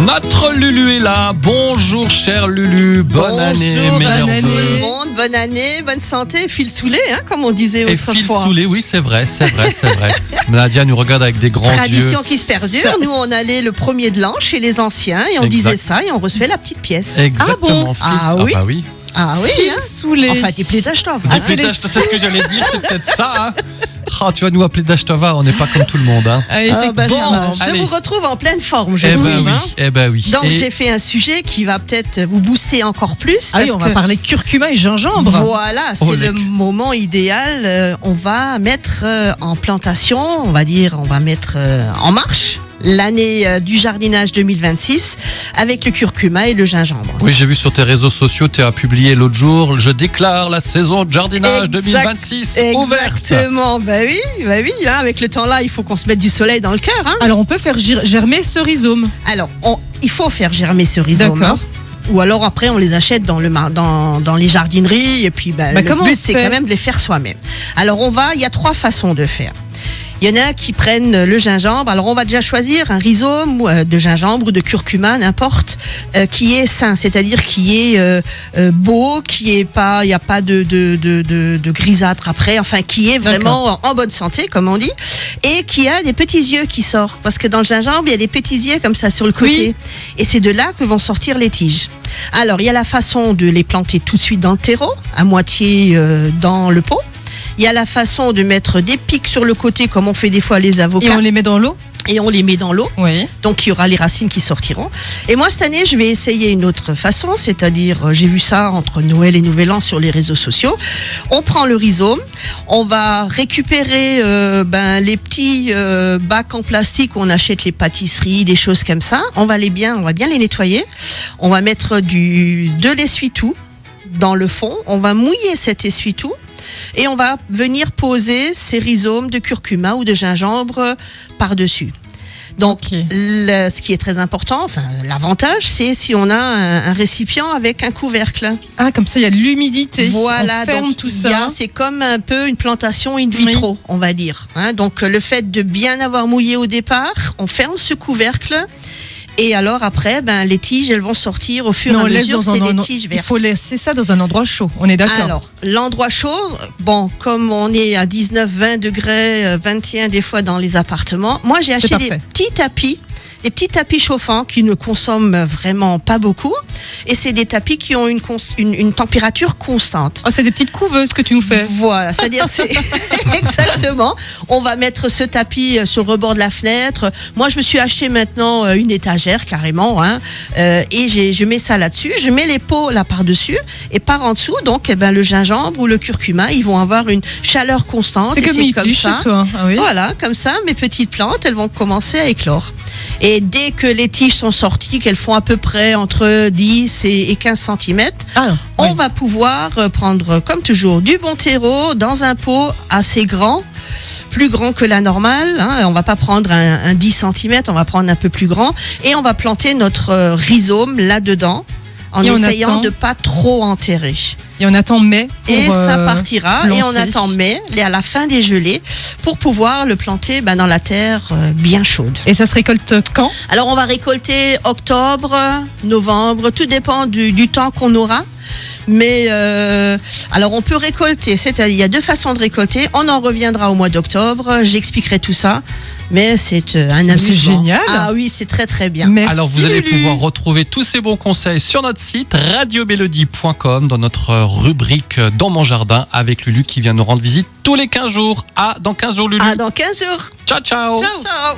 Notre Lulu est là. Bonjour cher Lulu, bonne année, meilleurs vœux. Tout le monde, bonne année, bonne santé, fil soulé, comme on disait Et autrefois. fil soulé, oui, c'est vrai. Nadia nous regarde avec des grands Tradition yeux. qui se perdure. Nous, on allait le premier de l'an chez les anciens et on Exact. disait ça et on recevait la petite pièce. Exactement. Fils. Ah oui. bah oui. Ah oui, Fil soulé. Enfin, des plaies d'Ashtov. Des plaies d'Ashtova, c'est ce que j'allais dire, c'est peut-être ça. Tu vas nous appeler d'Ashtova, on n'est pas comme tout le monde. Je allez. vous retrouve en pleine forme, je Eh trouve. ben oui. Donc, Et j'ai fait un sujet qui va peut-être vous booster encore plus. Ah oui, parce on va que- parler curcuma et gingembre. Voilà, c'est Oh, le moment idéal. On va mettre en plantation, on va mettre en marche l'année du jardinage 2026 avec le curcuma et le gingembre. oui, j'ai vu sur tes réseaux sociaux, tu as publié l'autre jour, je déclare la saison de jardinage Exact. 2026 ouverte. Exactement, bah oui, avec le temps là, il faut qu'on se mette du soleil dans le cœur. Alors, on peut faire germer ce rhizome. Alors, il faut faire germer ce rhizome. D'accord. Ou alors après, on les achète dans les jardineries et puis le comment but on c'est fait quand même de les faire soi-même. Alors il y a 3 façons de faire. Il y en a qui prennent le gingembre. Alors on va déjà choisir un rhizome de gingembre ou de curcuma, n'importe, qui est sain, c'est-à-dire qui est beau, il n'y a pas de grisâtre après, enfin qui est vraiment en bonne santé, comme on dit, et qui a des petits yeux qui sortent, parce que dans le gingembre il y a des petits yeux comme ça sur le côté, et c'est de là que vont sortir les tiges. Alors il y a la façon de les planter tout de suite dans le terreau, à moitié dans le pot. Il y a la façon de mettre des pics sur le côté, comme on fait des fois les avocats. Et on les met dans l'eau. Et on les met dans l'eau. Oui. Donc, il y aura les racines qui sortiront. Et moi, cette année, je vais essayer une autre façon. C'est-à-dire, j'ai vu ça entre Noël et Nouvel An sur les réseaux sociaux. On prend le rhizome. On va récupérer les petits bacs en plastique où on achète les pâtisseries, des choses comme ça. On va bien les nettoyer. On va mettre de l'essuie-tout dans le fond. On va mouiller cet essuie-tout. Et on va venir poser ces rhizomes de curcuma ou de gingembre par-dessus. Donc, ce qui est très important, l'avantage, c'est si on a un récipient avec un couvercle. Ah, comme ça, il y a de l'humidité. Voilà, on ferme donc tout ça. c'est comme un peu une plantation in vitro, on va dire. Donc, le fait de bien avoir mouillé au départ, on ferme ce couvercle. Et alors après, les tiges, elles vont sortir au fur et à mesure, c'est des tiges vertes. Il faut laisser ça dans un endroit chaud, on est d'accord. Alors, l'endroit chaud, comme on est à 19, 20 degrés, 21 des fois dans les appartements, moi j'ai acheté des petits tapis chauffants qui ne consomment vraiment pas beaucoup. Et c'est des tapis qui ont une température constante. Oh, c'est des petites couveuses que tu nous fais. Voilà, c'est-à-dire exactement. On va mettre ce tapis sur le rebord de la fenêtre. Moi, je me suis acheté maintenant une étagère carrément, et je mets ça là-dessus. Je mets les pots là par-dessus et par en dessous. Donc, le gingembre ou le curcuma, ils vont avoir une chaleur constante. C'est comme ça. Chez toi. Ah oui. Voilà, comme ça, mes petites plantes, elles vont commencer à éclore. Et dès que les tiges sont sorties, qu'elles font à peu près entre 10 et 15 cm, on va pouvoir prendre, comme toujours, du bon terreau dans un pot assez grand, plus grand que la normale. On va pas prendre un 10 cm, on va prendre un peu plus grand. Et on va planter notre rhizome là-dedans, en essayant de pas trop enterrer. Et on attend mai. Et ça partira. planter. Et on attend mai, à la fin des gelées, pour pouvoir le planter dans la terre bien chaude. Et ça se récolte quand ? Alors, on va récolter octobre, novembre, tout dépend du temps qu'on aura. Mais alors on peut récolter, c'est-à-dire il y a 2 façons de récolter. On en reviendra au mois d'octobre, j'expliquerai tout ça. Mais c'est un amusement. C'est génial. Ah oui, c'est très très bien. Merci, alors vous allez Lulu. pouvoir retrouver tous ces bons conseils sur notre site radiomélodie.com dans notre rubrique Dans mon jardin avec Lulu qui vient nous rendre visite tous les 15 jours. Dans 15 jours Lulu. Dans 15 jours. Ciao ciao. Ciao.